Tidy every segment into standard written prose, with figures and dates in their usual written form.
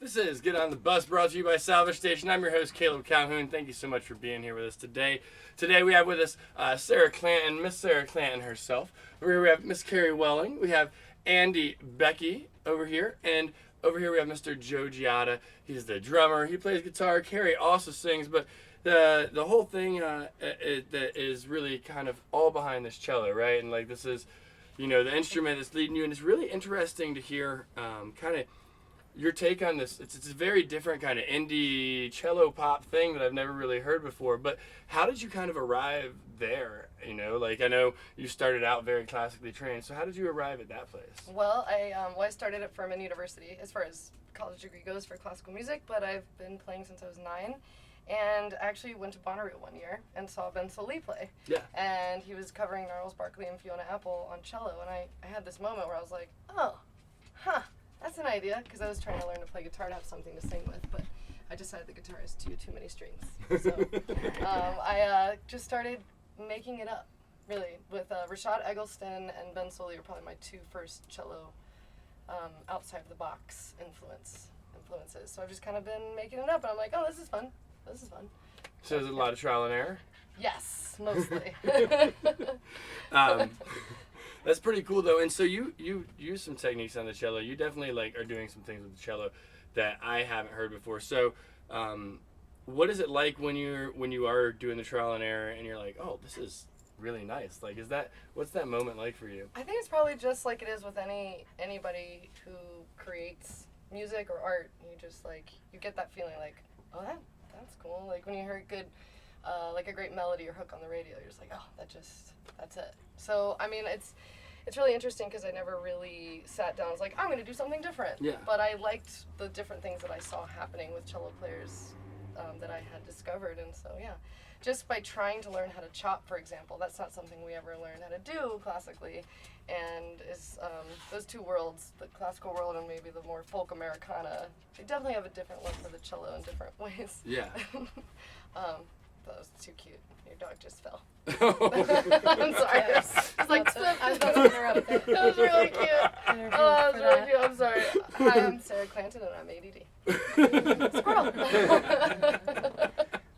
This is Get On The Bus, brought to you by Salvage Station. I'm your host, Caleb Calhoun. Thank you so much for being here with us today. Today we have with us Sarah Clanton, Miss Sarah Clanton herself. Over here we have Miss Carrie Welling. We have Andy Becky over here. And over here we have Mr. Joe Giada. He's the drummer. He plays guitar. Carrie also sings, but the whole thing that is really kind of all behind this cello, right? And like this is, you know, the instrument that's leading you. And it's really interesting to hear kind of your take on this. It's a very different kind of indie cello pop thing that I've never really heard before. But how did you kind of arrive there? You know, like I know you started out very classically trained. So how did you arrive at that place? Well, I started at Furman University as far as college degree goes for classical music, but I've been playing since I was 9. And actually went to Bonnaroo one year and saw Ben Sollee play. Yeah. And he was covering Gnarls Barkley and Fiona Apple on cello. And I had this moment where I was like, oh, that's an idea, because I was trying to learn to play guitar to have something to sing with, but I decided the guitar has too many strings. So I just started making it up, really, with Rashad Eggleston and Ben Sollee were probably my 2 first cello outside of the box influences. So I've just kind of been making it up, and I'm like, oh, this is fun. So is it a lot of trial and error? Yes, mostly. That's pretty cool though. And so you use some techniques on the cello. You definitely like are doing some things with the cello that I haven't heard before. So what is it like when you are doing the trial and error and you're like, oh, this is really nice? Like, what's that moment like for you? I think it's probably just like it is with anybody who creates music or art. You just like, you get that feeling like, oh, that's cool. Like when you hear a good, like a great melody or hook on the radio, you're just like, oh, that's it. So, I mean, it's really interesting because I never really sat down and was like, I'm going to do something different. Yeah. But I liked the different things that I saw happening with cello players that I had discovered. And so, yeah, just by trying to learn how to chop, for example, that's not something we ever learned how to do classically. And is those two worlds, the classical world and maybe the more folk Americana, they definitely have a different look for the cello in different ways. Yeah. That was too cute. Your dog just fell. I'm sorry. It's like, I was about to interrupt it. That was really cute. Oh, that was really cute. I'm sorry. Hi, I'm Sarah Clanton, and I'm ADD. Squirrel.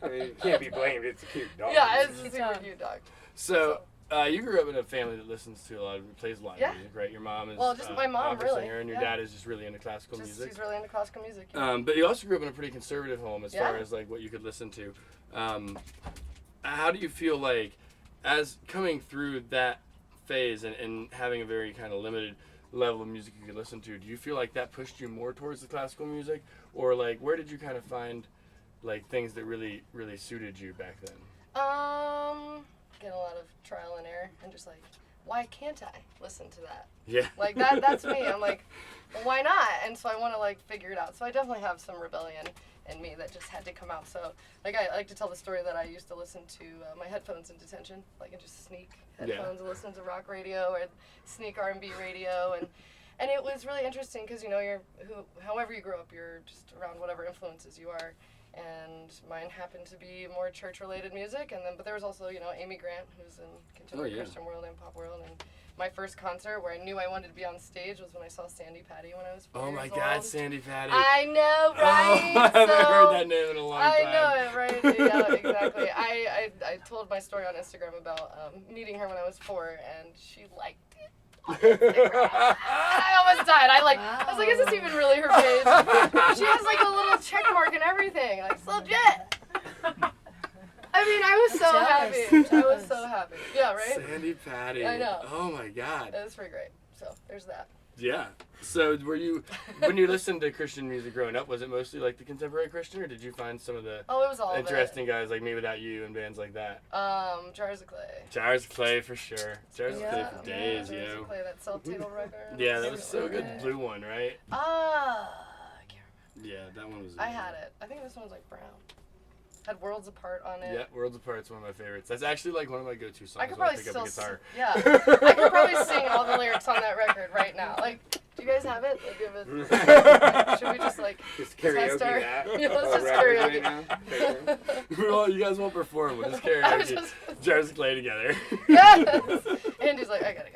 I mean, it can't be blamed. It's a cute dog. Yeah, it's a super cute dog. So you grew up in a family that listens to a lot of, plays a lot of music, right? Your mom is just my mom, opera really. singer, and your dad is just really into classical music. She's really into classical music. Yeah. But you also grew up in a pretty conservative home as far as like what you could listen to. How do you feel like, as coming through that phase and having a very kind of limited level of music you could listen to, do you feel like that pushed you more towards the classical music, or like where did you kind of find like things that really suited you back then? Get a lot of trial and error and just like, why can't I listen to that? Yeah. Like that's me. I'm like, well, why not? And so I want to like figure it out. So I definitely have some rebellion in me that just had to come out. So like I like to tell the story that I used to listen to my headphones in detention, like and just sneak headphones and listen to rock radio or sneak R&B radio, and it was really interesting because you know however you grow up, you're just around whatever influences you are. And mine happened to be more church-related music, but there was also, you know, Amy Grant, who's in contemporary Christian world and pop world, and my first concert where I knew I wanted to be on stage was when I saw Sandy Patty when I was 4 years old. Oh my God, Sandy Patty! I know, right? Oh, I haven't heard that name in a long time. I know it, right? Yeah, exactly. I told my story on Instagram about meeting her when I was 4, and she liked it. I almost died. I was like, is this even really her page? She has like a little check mark and everything. Like, it's legit. I mean, I was so happy. I was so happy. Yeah, right? Sandy Patty. I know. Oh my God. It was pretty great. So there's that. Yeah. So were you, when you listened to Christian music growing up, was it mostly like the contemporary Christian, or did you find some of the it was all interesting guys like Me Without You and bands like that? Jars of Clay. Jars of Clay for sure. Jars of Clay for days, Jars of Clay, that self-titled record. Yeah, that was so good. Blue one, right? I can't remember. Yeah, that one was. I had it. I think this one was like brown. Had Worlds Apart on it. Yeah, Worlds Apart's one of my favorites. That's actually like one of my go-to songs I could when I probably pick up a guitar. I could probably sing all the lyrics on that record right now. Like, do you guys have it? Like, should we just like karaoke test our... that? Yeah, let's just karaoke. Now? You guys won't perform. We'll just karaoke Jars of Clay together. Yes! Andy's like, I gotta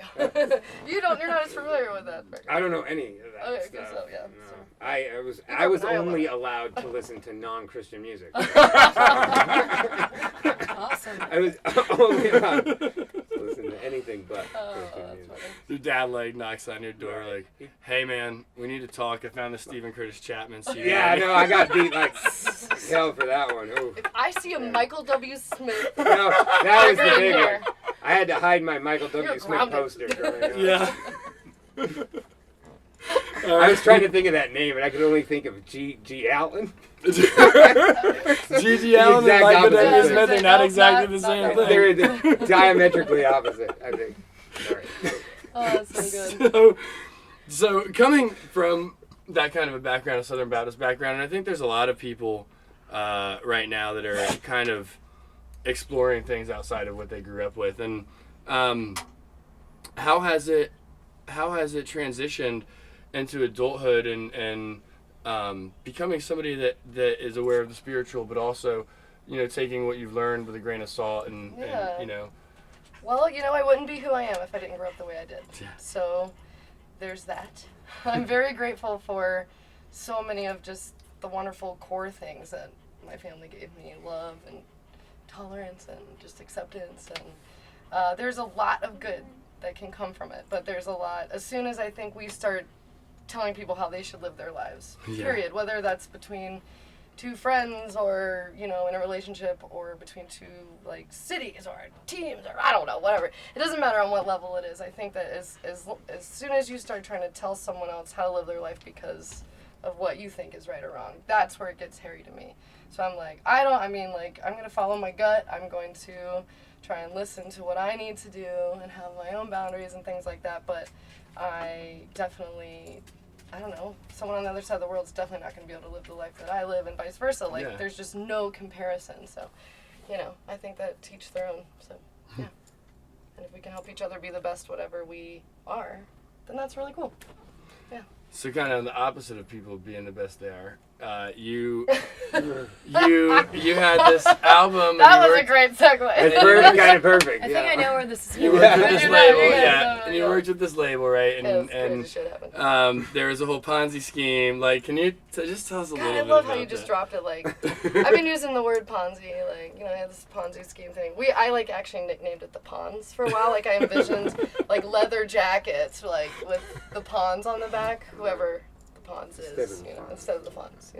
go. You're not as familiar with that record. I don't know any of that Okay, stuff. so yeah. No. So. I was only allowed to listen to non-Christian music. Awesome. I was only allowed to listen to anything but Christian music. Funny. Your dad like knocks on your door like, "Hey man, we need to talk. I found the Stephen Curtis Chapman CD." Yeah, no, I got beat like hell for that one. Ooh. If I see a Michael W. Smith, No, that was the You're big here. one. I had to hide my Michael W. You're Smith grounded. poster growing up. Yeah. I was trying to think of that name, and I could only think of G. Allen. Gigi Allen and exact Michael opposite. W. Smith are not No, exactly the not same right. thing. They're diametrically opposite, I think. Sorry. oh, that's so good. So coming from that kind of a background, a Southern Baptist background, and I think there's a lot of people right now that are kind of exploring things outside of what they grew up with. And how has it transitioned into adulthood and becoming somebody that is aware of the spiritual, but also, taking what you've learned with a grain of salt and Well, I wouldn't be who I am if I didn't grow up the way I did. Yeah. So there's that. I'm very grateful for so many of just the wonderful core things that my family gave me: love and tolerance and just acceptance. And there's a lot of good that can come from it, but there's a lot, as soon as I think we start telling people how they should live their lives, period, whether that's between two friends or, in a relationship, or between two, cities or teams, or I don't know, whatever. It doesn't matter on what level it is. I think that as soon as you start trying to tell someone else how to live their life because of what you think is right or wrong, that's where it gets hairy to me. So I'm like, I'm going to follow my gut. I'm going to try and listen to what I need to do and have my own boundaries and things like that. But I definitely, someone on the other side of the world is definitely not going to be able to live the life that I live, and vice versa. There's just no comparison. So, I think that to each their own. So, yeah. And if we can help each other be the best whatever we are, then that's really cool. Yeah. So kind of the opposite of people being the best they are. You had this album. That was a great segue. It's kind of perfect. I think I know where this is You going. worked with this label, Yeah. and you worked with this label, right? Yeah, that's And crazy shit happened. there was a whole Ponzi scheme. Can you just tell us a little God, bit I love about how you just that? dropped it. I've been using the word Ponzi. I had this Ponzi scheme thing. I actually nicknamed it the Pawns for a while. I envisioned leather jackets with the pawns on the back. Whoever the pawns is, instead of the funds,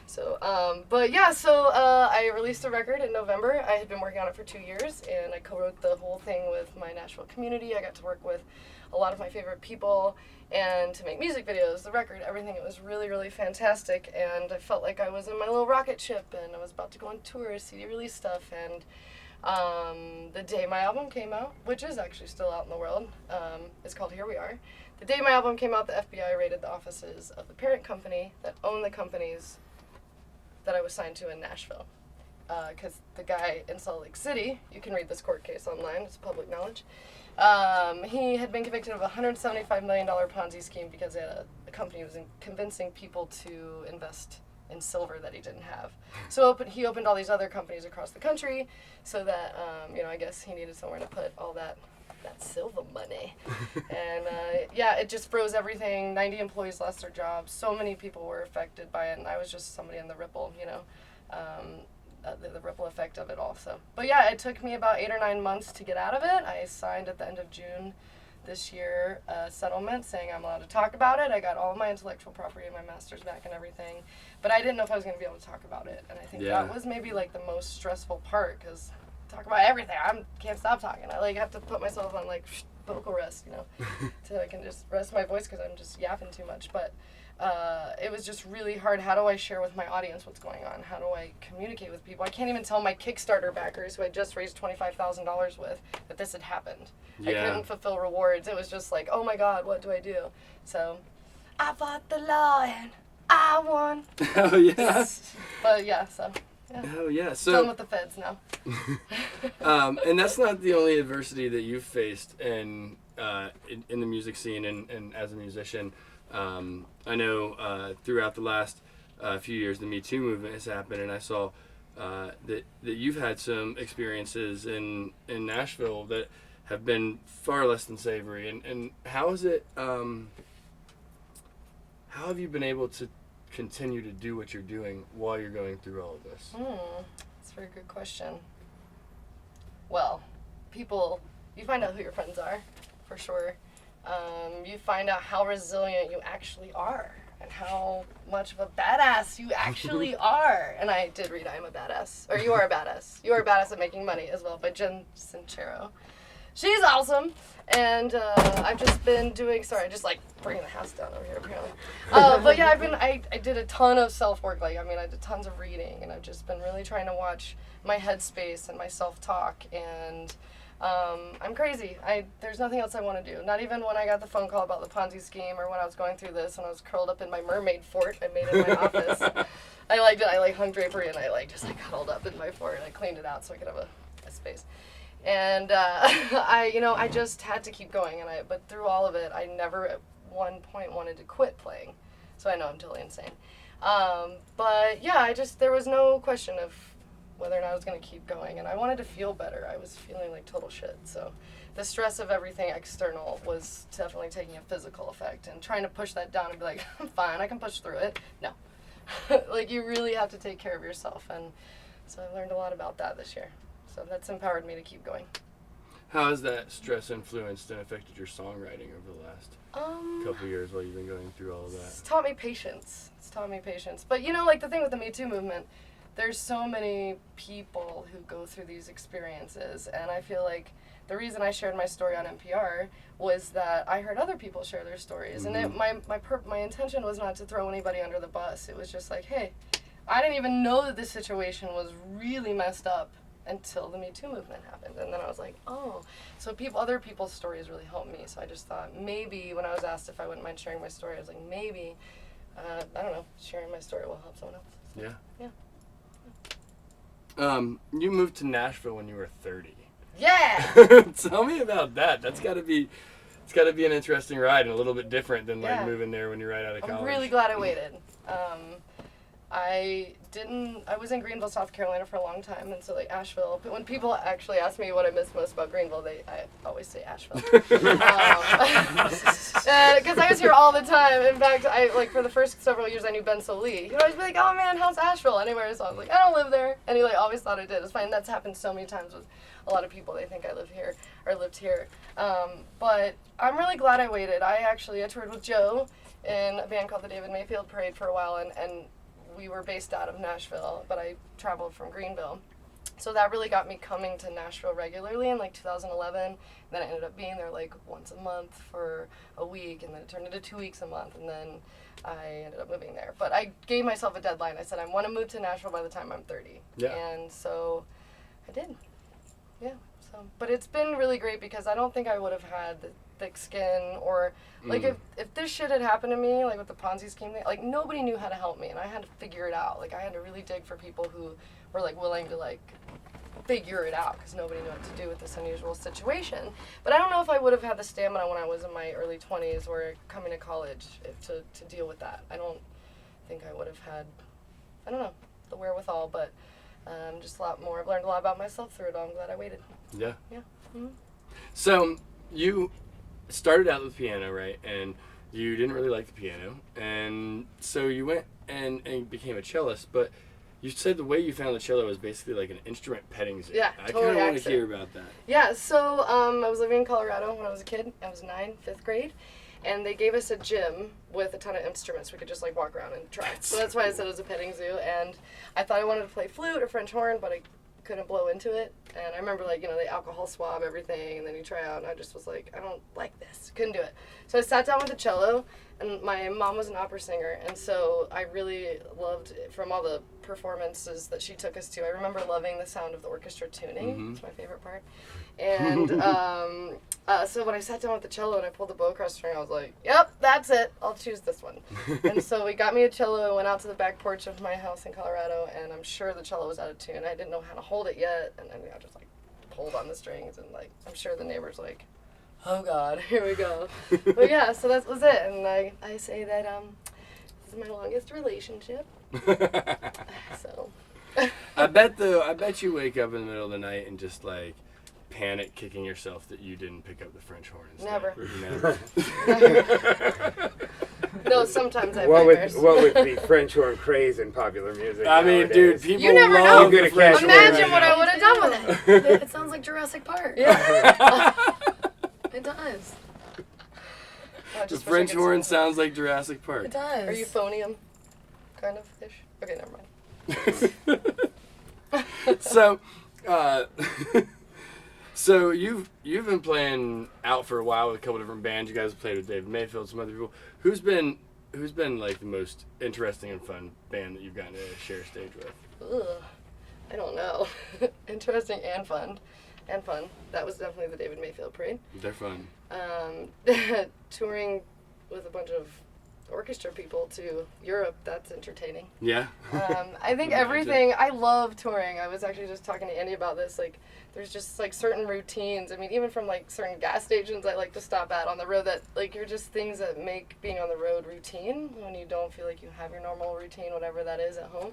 So, I released a record in November. I had been working on it for 2 years, and I co-wrote the whole thing with my Nashville community. I got to work with a lot of my favorite people, and to make music videos, the record, everything. It was really, really fantastic, and I felt like I was in my little rocket ship, and I was about to go on tour, CD release stuff, and the day my album came out, which is actually still out in the world, it's called Here We Are. The day my album came out, the FBI raided the offices of the parent company that owned the companies that I was signed to in Nashville. Because the guy in Salt Lake City, you can read this court case online, it's public knowledge, he had been convicted of a $175 million Ponzi scheme because the company was convincing people to invest in silver that he didn't have. So he opened all these other companies across the country so that, I guess he needed somewhere to put all that silver money. And it just froze everything. 90 employees lost their jobs. So many people were affected by it, and I was just somebody in the ripple, the ripple effect of it all. So, but yeah, it took me about 8 or 9 months to get out of it. I signed at the end of June this year a settlement saying I'm allowed to talk about it. I got all of my intellectual property and my master's back and everything, but I didn't know if I was going to be able to talk about it. And I think that was maybe the most stressful part, because talk about everything. I can't stop talking. I have to put myself on vocal rest, so I can just rest my voice because I'm just yapping too much. But it was just really hard. How do I share with my audience what's going on? How do I communicate with people? I can't even tell my Kickstarter backers, who I just raised $25,000 with, that this had happened. I couldn't fulfill rewards. It was just oh my God, what do I do? So I fought the law and I won. Oh yeah. But yeah, so. Yeah. Oh yeah. So done with the feds now. And that's not the only adversity that you've faced in the music scene and as a musician. I know throughout the last few years, the Me Too movement has happened, and I saw that you've had some experiences in Nashville that have been far less than savory. And how how have you been able to continue to do what you're doing while you're going through all of this? That's a very good question. Well, you find out who your friends are, for sure. You find out how resilient you actually are and how much of a badass you actually are. And I did read I Am a Badass, or You Are a Badass. You Are a Badass at Making Money as well by Jen Sincero. She's awesome. And I've just been doing, sorry, just like bringing the house down over here apparently. But yeah, I did a ton of self-work. Like, I mean, I did tons of reading, and I've just been really trying to watch my headspace and my self-talk, and I'm crazy. There's nothing else I want to do. Not even when I got the phone call about the Ponzi scheme, or when I was going through this, and I was curled up in my mermaid fort I made in my office. I liked it. I hung drapery, and I just cuddled up in my fort, and I cleaned it out so I could have a space. And I just had to keep going, but through all of it, I never at one point wanted to quit playing. So I know I'm totally insane. But yeah, there was no question of whether or not I was going to keep going, and I wanted to feel better. I was feeling like total shit. So the stress of everything external was definitely taking a physical effect, and trying to push that down and be like, I'm fine, I can push through it. No. Like, you really have to take care of yourself, and so I learned a lot about that this year. So that's empowered me to keep going. How has that stress influenced and affected your songwriting over the last couple of years while you've been going through all of that? It's taught me patience. But like the thing with the Me Too movement, there's so many people who go through these experiences, and I feel like the reason I shared my story on NPR was that I heard other people share their stories, and my intention was not to throw anybody under the bus. It was just like, hey, I didn't even know that this situation was really messed up until the Me Too movement happened, and then I was like, oh, so other people's stories really helped me. So I just thought maybe when I was asked if I wouldn't mind sharing my story, I was like, maybe, I don't know, sharing my story will help someone else. So, yeah. You moved to Nashville when you were 30. Yeah. Tell me about that. It's got to be an interesting ride and a little bit different than moving there when you're right out of college. I'm really glad I waited. I was in Greenville, South Carolina for a long time, and so Asheville, but when people actually ask me what I miss most about Greenville, I always say Asheville. Because I was here all the time. In fact, for the first several years I knew Ben Solee. He'd always be like, oh man, how's Asheville? Anywhere. So I was like, I don't live there. And he always thought I did. It's fine. That's happened so many times with a lot of people. They think I live here or lived here. But I'm really glad I waited. I toured with Joe in a band called the David Mayfield Parade for a while, and we were based out of Nashville, but I traveled from Greenville. So that really got me coming to Nashville regularly in 2011. And then I ended up being there once a month for a week, and then it turned into 2 weeks a month, and then I ended up moving there. But I gave myself a deadline. I said I want to move to Nashville by the time I'm 30. Yeah. And so I did. Yeah. But it's been really great because I don't think I would have had the thick skin, or if this shit had happened to me, with the Ponzi scheme thing, nobody knew how to help me, and I had to figure it out. I had to really dig for people who were willing to figure it out, because nobody knew what to do with this unusual situation. But I don't know if I would have had the stamina when I was in my early 20s or coming to college to deal with that. I don't think I would have had, the wherewithal, but just a lot more. I've learned a lot about myself through it all. I'm glad I waited. Yeah. Yeah. Mm-hmm. So you started out with piano, right? And you didn't really like the piano, and so you went and became a cellist. But you said the way you found the cello was basically an instrument petting zoo. Yeah, I totally. kind of want to hear about that. Yeah, so I was living in Colorado when I was a kid. I was 5th grade. And they gave us a gym with a ton of instruments. We could just walk around and try. So that's why I said it was a petting zoo. And I thought I wanted to play flute or French horn, but I couldn't blow into it. And I remember the alcohol swab everything, and then you try out, and I just was like, I don't like this. Couldn't do it. So I sat down with the cello, and my mom was an opera singer, and so I really loved, from all the performances that she took us to, I remember loving the sound of the orchestra tuning. Mm-hmm. It's my favorite part. And so when I sat down with the cello and I pulled the bow across the string, I was like, yep, that's it. I'll choose this one. And so we got me a cello, went out to the back porch of my house in Colorado, and I'm sure the cello was out of tune. I didn't know how to hold it yet, and then I just pulled on the strings, and I'm sure the neighbors oh God, here we go. But yeah, so that was it. And I say that this is my longest relationship. So. I bet you wake up in the middle of the night and just panic kicking yourself that you didn't pick up the French horn instead. Never. Never. No, sometimes I have What nightmares. with the French horn craze in popular music? I mean, dude, nowadays. people You never love know. the You're gonna French catch horn me. Imagine right what now. I would have done with it. It sounds like Jurassic Park. Yeah. It does. I The just wish I French could horn sing. sounds like Jurassic Park. It does. Are you euphonium? Kind of ish. Okay, never mind. So, so you've been playing out for a while with a couple different bands. You guys have played with David Mayfield, some other people. Who's been like the most interesting and fun band that you've gotten to share stage with? Ugh. I don't know. Interesting and fun. That was definitely the David Mayfield Parade. They're fun. Touring with a bunch of orchestra people to Europe, that's entertaining. Yeah. I think everything, I love touring. I was actually just talking to Andy about this, like, there's just, like, certain routines. I mean, even from, like, certain gas stations I like to stop at on the road that, like, you're just things that make being on the road routine when you don't feel like you have your normal routine, whatever that is at home.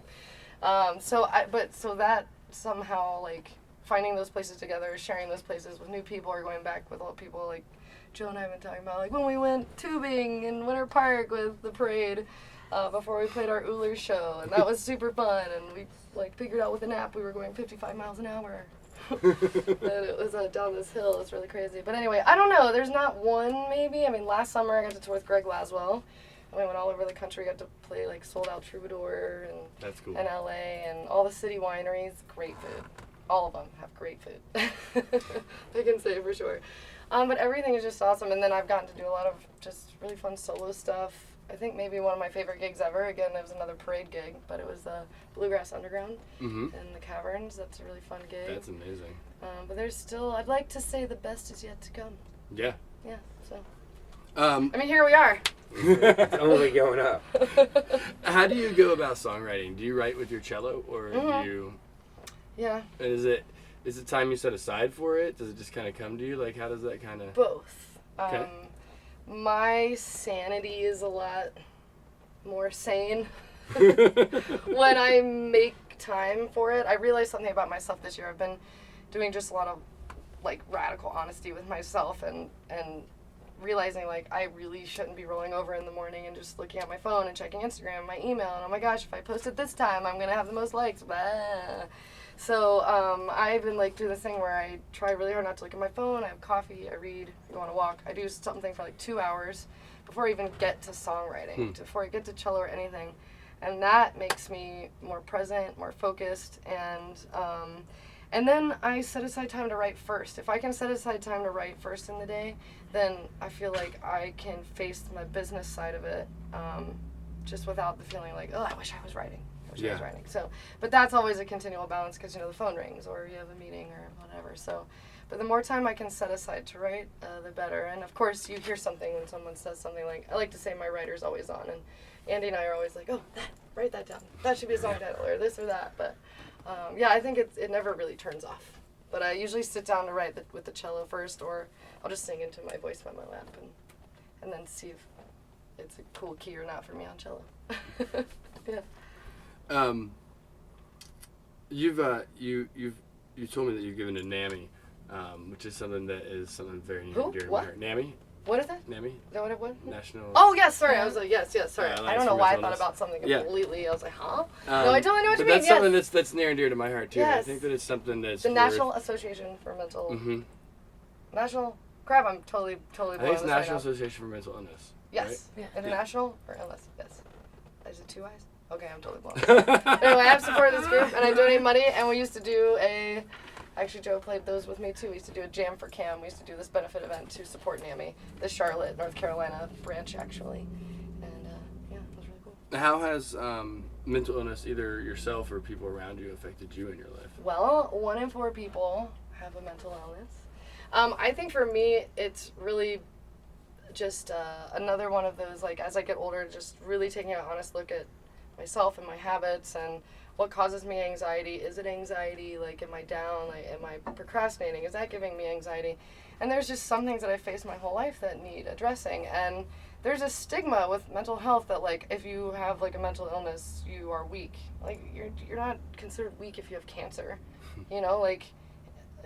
So that somehow, like, finding those places together, sharing those places with new people or going back with old people, like, Joe and I have been talking about, like, when we went tubing in Winter Park with the parade before we played our Uller show, and that was super fun, and we, like, figured out with an app we were going 55 miles an hour. And it was down this hill. It's really crazy. But anyway, I don't know. There's not one, maybe. I mean, last summer I got to tour with Greg Laswell, and we went all over the country. Got to play, like, Sold Out Troubadour That's cool. and LA and all the city wineries. Great food. All of them have great food. I can say for sure. But everything is just awesome. And then I've gotten to do a lot of just really fun solo stuff. I think maybe one of my favorite gigs ever, again, it was another parade gig, but it was the Bluegrass Underground in the Caverns. That's a really fun gig. That's amazing. But there's still, I'd like to say the best is yet to come. Yeah. Yeah, so. I mean, here we are. It's only going up. How do you go about songwriting? Do you write with your cello, or do you? Yeah. And is it time you set aside for it? Does it just kind of come to you? Like, how does that kind of? Both. Okay. My sanity is a lot more sane when I make time for it. I realized something about myself this year. I've been doing just a lot of, like, radical honesty with myself and realizing, like, I really shouldn't be rolling over in the morning and just looking at my phone and checking Instagram and my email and, oh my gosh, if I post it this time, I'm going to have the most likes. Blah. So I've been, like, doing this thing where I try really hard not to look at my phone. I have coffee, I read, I go on a walk. I do something for, like, 2 hours before I even get to songwriting, before I get to cello or anything. And that makes me more present, more focused, and then I set aside time to write first. If I can set aside time to write first in the day, then I feel like I can face my business side of it just without the feeling like, oh, I wish I was writing. I was writing. So, but that's always a continual balance because, you know, the phone rings or you have a meeting or whatever. So, but the more time I can set aside to write, the better. And of course, you hear something when someone says something like, I like to say my writer's always on. And Andy and I are always like, oh, write that down. That should be a song title or this or that. But yeah, I think it never really turns off. But I usually sit down to write with the cello first, or I'll just sing into my voice by my lap and then see if it's a cool key or not for me on cello. Yeah. You've told me that you've given to NAMI, which is something very near and dear to my heart. NAMI? What is that? NAMI? Is that what it was? National. Oh, yes, sorry. I was like, yes, sorry. Alliance I don't know for why I Mental thought about something Yeah. completely. I was like, huh? No, I totally know what you but mean. that's something that's near and dear to my heart too. I Yes. think that it's something that's The National Association for Mental... Mm-hmm. National... Crap, I'm totally I blowing think it's this National right now. Association for Mental Illness. Yes. Yeah. International or illness? Yes. Is it 2 eyes? Okay, I'm totally blowing. Anyway, I have supported this group, and I donate money, and we used to do actually, Joe played those with me, too. We used to do a Jam for Cam. We used to do this benefit event to support NAMI, the Charlotte, North Carolina branch, actually. And, yeah, it was really cool. How has mental illness, either yourself or people around you, affected you in your life? Well, 1 in 4 people have a mental illness. I think for me, it's really just another one of those, like, as I get older, just really taking an honest look at myself and my habits and what causes me anxiety. Is it anxiety? Like, am I down? Like, am I procrastinating? Is that giving me anxiety? And there's just some things that I've faced my whole life that need addressing. And there's a stigma with mental health that, like, if you have, like, a mental illness, you are weak. Like, you're not considered weak if you have cancer. You know, like,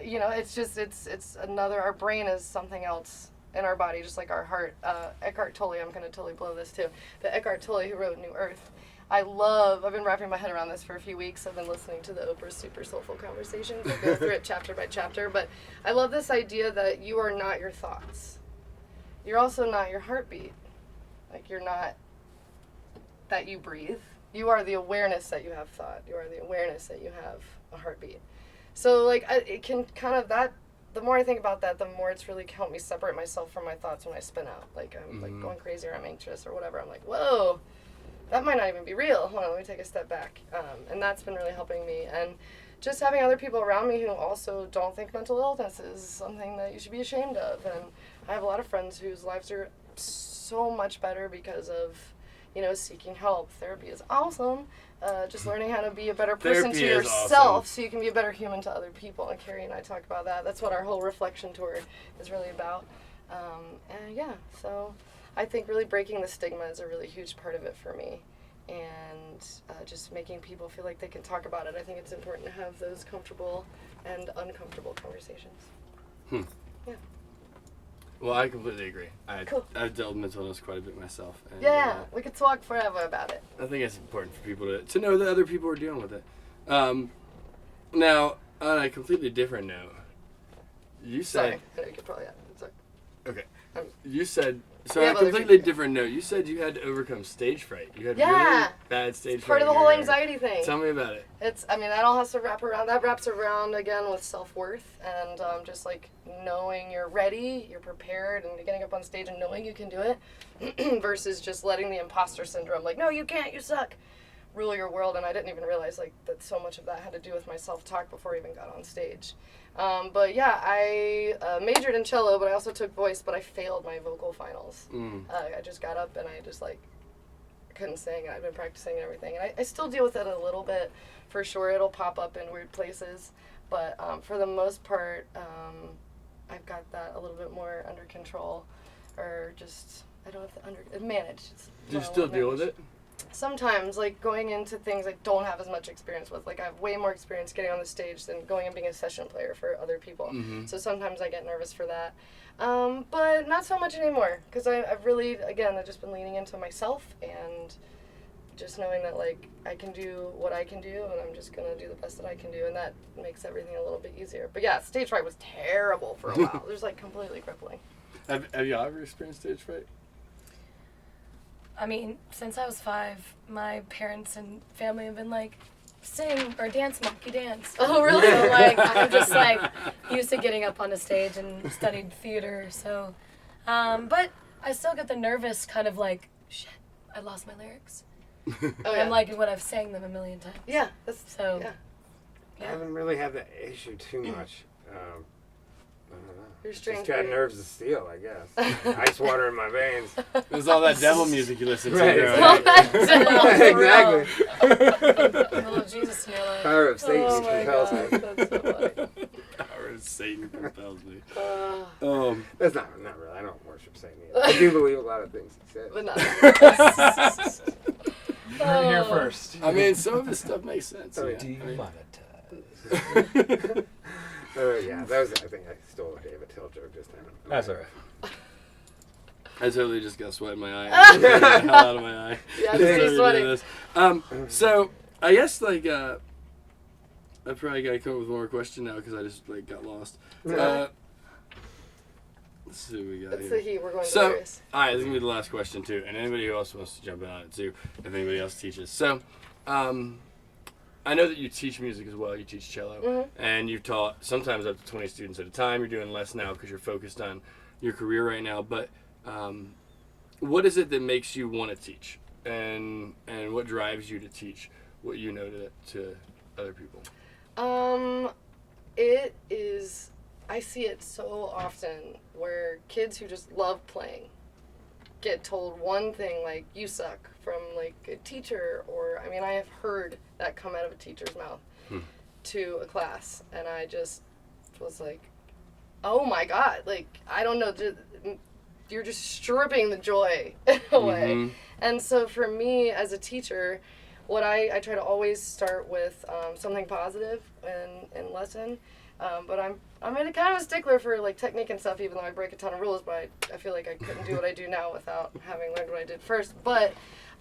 you know, it's just, it's another, our brain is something else in our body, just like our heart. Eckhart Tolle, I'm going to totally blow this too, but Eckhart Tolle, who wrote New Earth, I've been wrapping my head around this for a few weeks. I've been listening to the Oprah Super Soulful Conversations. I go through it chapter by chapter, but I love this idea that you are not your thoughts. You're also not your heartbeat. Like, you're not that you breathe. You are the awareness that you have thought. You are the awareness that you have a heartbeat. So, like, it can kind of, the more I think about that, the more it's really helped me separate myself from my thoughts when I spin out. Like, I'm like going crazy or I'm anxious or whatever. I'm like, whoa, that might not even be real. Hold on, let me take a step back. And that's been really helping me. And just having other people around me who also don't think mental illness is something that you should be ashamed of. And I have a lot of friends whose lives are so much better because of, seeking help. Therapy is awesome. Just learning how to be a better person to yourself so you can be a better human to other people. And Carrie and I talk about that. That's what our whole reflection tour is really about. So I think really breaking the stigma is a really huge part of it for me. And just making people feel like they can talk about it. I think it's important to have those comfortable and uncomfortable conversations. Yeah. Well, I completely agree. Cool. I've dealt with mental illness quite a bit myself. And, We could talk forever about it. I think it's important for people to know that other people are dealing with it. Now, on a completely different note, you said... Sorry, you could probably... Sorry. Okay. You said... So We on a have other completely people. different note, you said you had to overcome stage fright. You had Yeah. really bad stage fright. Part of the whole anxiety thing. Tell me about it. That all has to wraps around again with self-worth and just like knowing you're ready, you're prepared, and you're getting up on stage and knowing you can do it versus just letting the imposter syndrome, like, no, you can't, you suck, rule your world. And I didn't even realize like that so much of that had to do with my self-talk before I even got on stage. But yeah, I majored in cello, but I also took voice, but I failed my vocal finals. I just got up and I just like couldn't sing. I've been practicing and everything. And I still deal with it a little bit, for sure. It'll pop up in weird places. But for the most part, I've got that a little bit more under control, or just, I don't know if managed. Do you still deal with it? Sometimes, like going into things I don't have as much experience with. Like I have way more experience getting on the stage than going and being a session player for other people. So sometimes I get nervous for that. But not so much anymore, because I've really, again, I've just been leaning into myself and just knowing that like I can do what I can do and I'm just going to do the best that I can do, and that makes everything a little bit easier. But yeah, stage fright was terrible for a while. It was like completely crippling. Have you ever experienced stage fright? I mean, since I was 5, my parents and family have been like, sing or dance, monkey dance. Oh, really? So, like, I'm just like used to getting up on a stage and studied theater. So, but I still get the nervous kind of like, shit, I lost my lyrics. Oh, yeah. I'm like when I've sang them a million times. Yeah. So, I haven't really had that issue too much. I don't know. You're strange. Just got nerves of steel, I guess. Ice water in my veins. It was all that devil music you listened to. Right. Right? Exactly. little Jesus in your life. Power of Satan Oh my compels God, me. that's so funny. Power of Satan compels me. That's not really. I don't worship Satan either. I do believe a lot of things he says. But not. You heard it here first. I mean, some of his stuff makes sense. Oh, yeah. Demonetized. Yeah, that was. I think I stole a David Hill joke just then. That's all right. I totally just got sweat in my eye. I the hell out of my eye. Yeah, Just it's really sweaty. did this. So I guess like I probably gotta come up with one more question now because I just like got lost. Let's see what we got It's here. the heat. We're going So, delirious. all right, this is gonna be the last question too, and anybody who else wants to jump in on it too, if anybody else teaches. So, I know that you teach music as well. You teach cello, and you've taught sometimes up to 20 students at a time. You're doing less now because you're focused on your career right now. But what is it that makes you want to teach, and what drives you to teach what you know to other people? It is. I see it so often where kids who just love playing get told one thing, like, you suck, from like a teacher, or I mean, I have heard that come out of a teacher's mouth to a class, and I just was like, oh my God, like, I don't know, you're just stripping the joy away. And so for me as a teacher, what I try to always start with something positive in lesson, But I'm a kind of a stickler for like technique and stuff, even though I break a ton of rules. But I feel like I couldn't do what I do now without having learned what I did first. But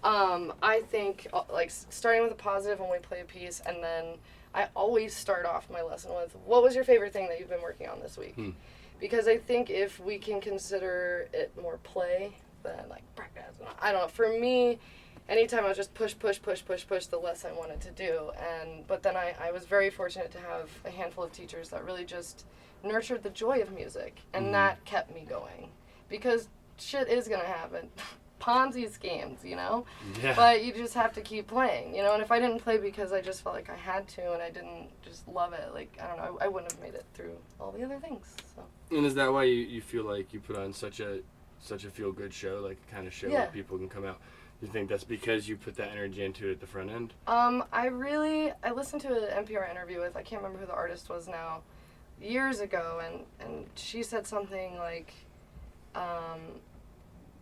I think like starting with a positive when we play a piece, and then I always start off my lesson with, what was your favorite thing that you've been working on this week? Because I think if we can consider it more play than like practice, I don't know. For me, anytime I was just push, the less I wanted to do. But then I was very fortunate to have a handful of teachers that really just nurtured the joy of music, and that kept me going. Because shit is gonna happen. Ponzi schemes, you know? Yeah. But you just have to keep playing, you know? And if I didn't play because I just felt like I had to and I didn't just love it, like, I don't know, I wouldn't have made it through all the other things, so. And is that why you feel like you put on such a feel-good show, like a kind of show where people can come out? You think that's because you put that energy into it at the front end? I listened to an NPR interview with, I can't remember who the artist was now, years ago, and she said something like,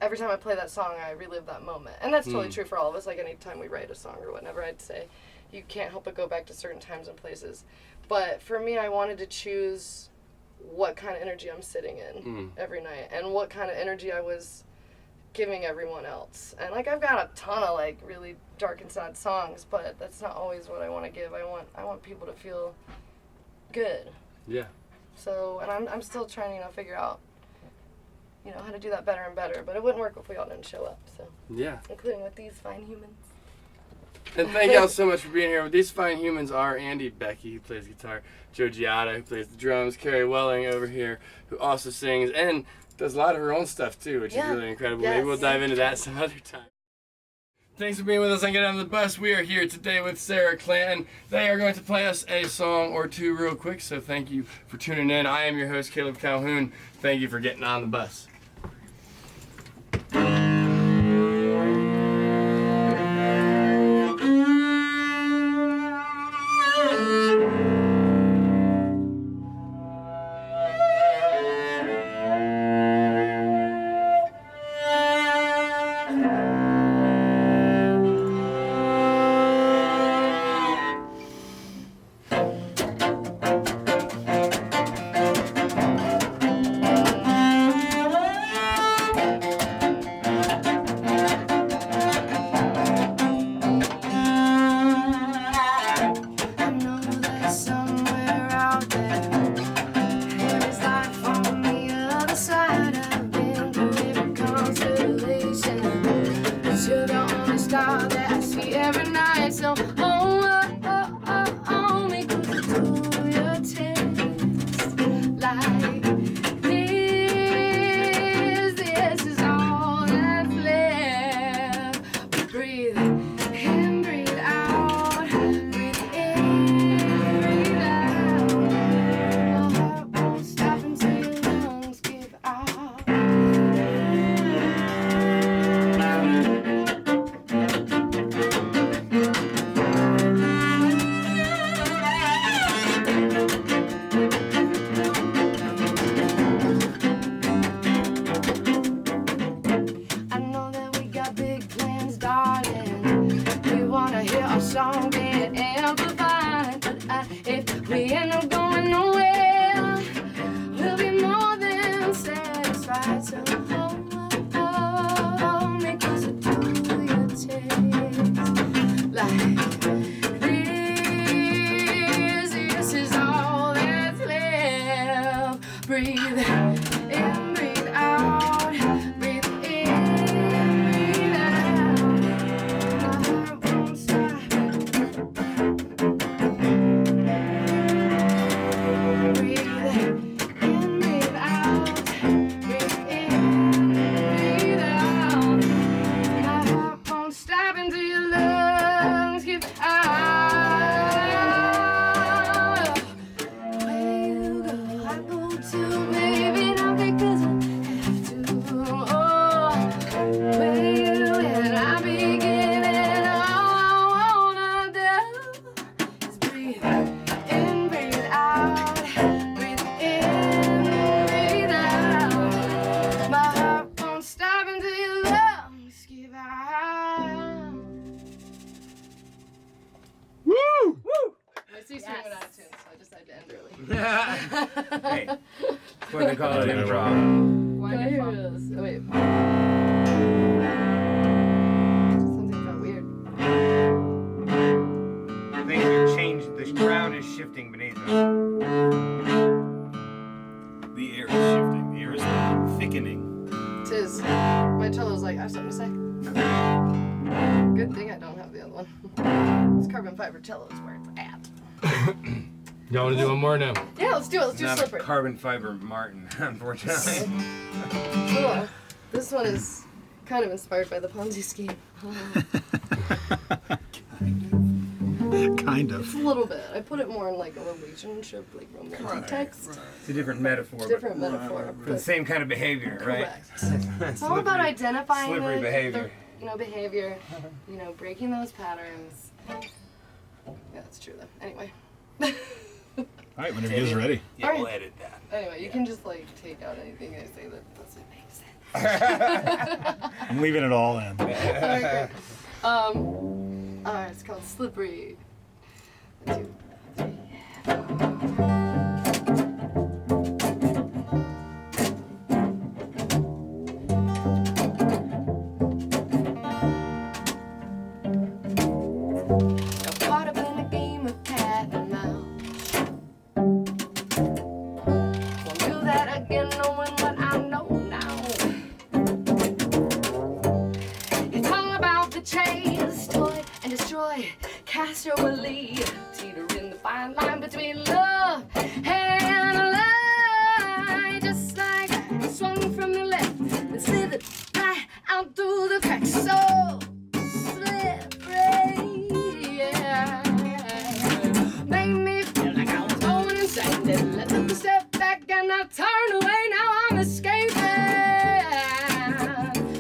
every time I play that song, I relive that moment. And that's totally true for all of us. Like, anytime we write a song or whatever, I'd say you can't help but go back to certain times and places. But for me, I wanted to choose what kind of energy I'm sitting in every night and what kind of energy I was giving everyone else. And, like, I've got a ton of, like, really dark and sad songs, but that's not always what I want to give. I want people to feel good. Yeah. So, and I'm still trying to, figure out how to do that better and better, but it wouldn't work if we all didn't show up, so. Yeah. Including with these fine humans. And thank y'all so much for being here. These fine humans are Andy Becky, who plays guitar, Joe Giada, who plays the drums, Carrie Welling over here, who also sings and does a lot of her own stuff too, which is really incredible. Yes. Maybe we'll dive into that some other time. Thanks for being with us on Get On the Bus. We are here today with Sarah Clanton. They are going to play us a song or two real quick, so thank you for tuning in. I am your host, Caleb Calhoun. Thank you for getting on the bus. Hey, that's what they call it improv. Can I hear this? Oh, wait. Something felt weird. Things are changed. The ground is shifting beneath us. The air is shifting. The air is thickening. It is. My cello's like, I have something to say. Good thing I don't have the other one. This carbon fiber cello is where it's at. Y'all want to do one more now? Yeah, let's do it. Let's do Not Slippery. a carbon fiber Martin, unfortunately. Cool. This one is kind of inspired by the Ponzi scheme. Kind It's of. a little bit. I put it more in like a relationship, like romantic text. It's a different metaphor. but Different metaphor. For the same kind of behavior, right? Correct. It's all about identifying slippery the behavior. behavior, breaking those patterns. Yeah, that's true though. Anyway. All right, whenever you guys are ready. Yeah, we'll edit that. Anyway, you can just like take out anything I say that doesn't make sense. I'm leaving it all in. Alright, great. Alright, it's called Slippery. 1, 2, 3. Got caught up in a game of cat and mouse. Won't do that again, knowing what I know now. It's all about the chase, toy and destroy. Cast your belief, teeter in the fine line between love and a lie. Just like I swung from the left and slithered right out through the cracks. So slippery, yeah. Made me feel like I was going insane. Then I took a step back and I turned away. Now I'm escaping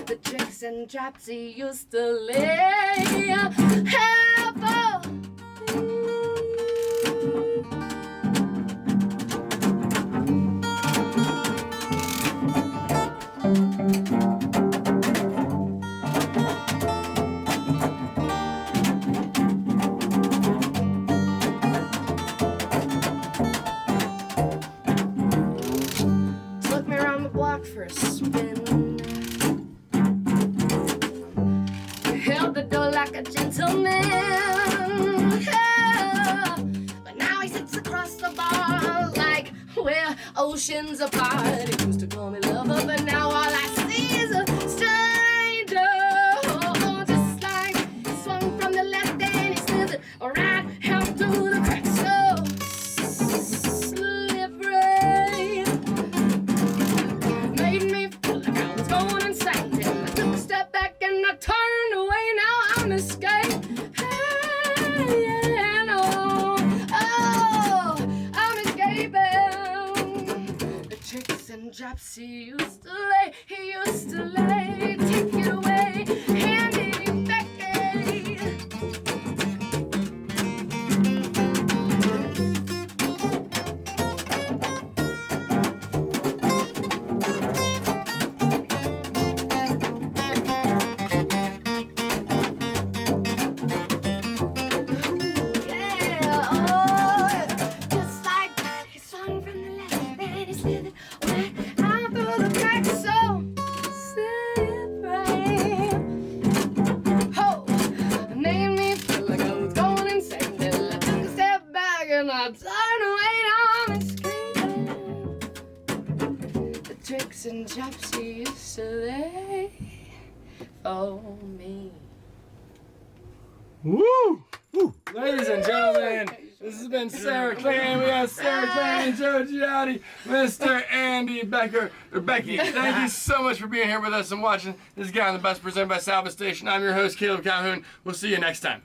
the tricks and traps he used to lay. Help! Took me around the block for a spin. Held the door like a gentleman. Yeah. But now he sits across the bar like we're oceans apart. He used to call me lover, but now all I see is a stranger. Just like he swung from the left and he slithered right out through the cracks. So slippery. Made me feel like I was going insane. Then I took a step back and I turned away. Now I'm escaping. Oh, I'm escaping the tricks and traps he used to lay. He used to lay. Take it away, hand it back. Yeah, oh, just like that. He swung from the left and he slithered right out through the cracks. So slippery. Oh, made me feel like I was going insane. Then I took a step back and I turned away. Now I'm escaping the tricks and traps he used to lay for me. Woo! Ladies and gentlemen, this has been Sarah Clanton. We have Sarah Clanton, Joe Gianni, Mr. Andy Becker, or Becky. Thank you so much for being here with us and watching this guy on the bus presented by Salvage Station. I'm your host, Caleb Calhoun. We'll see you next time.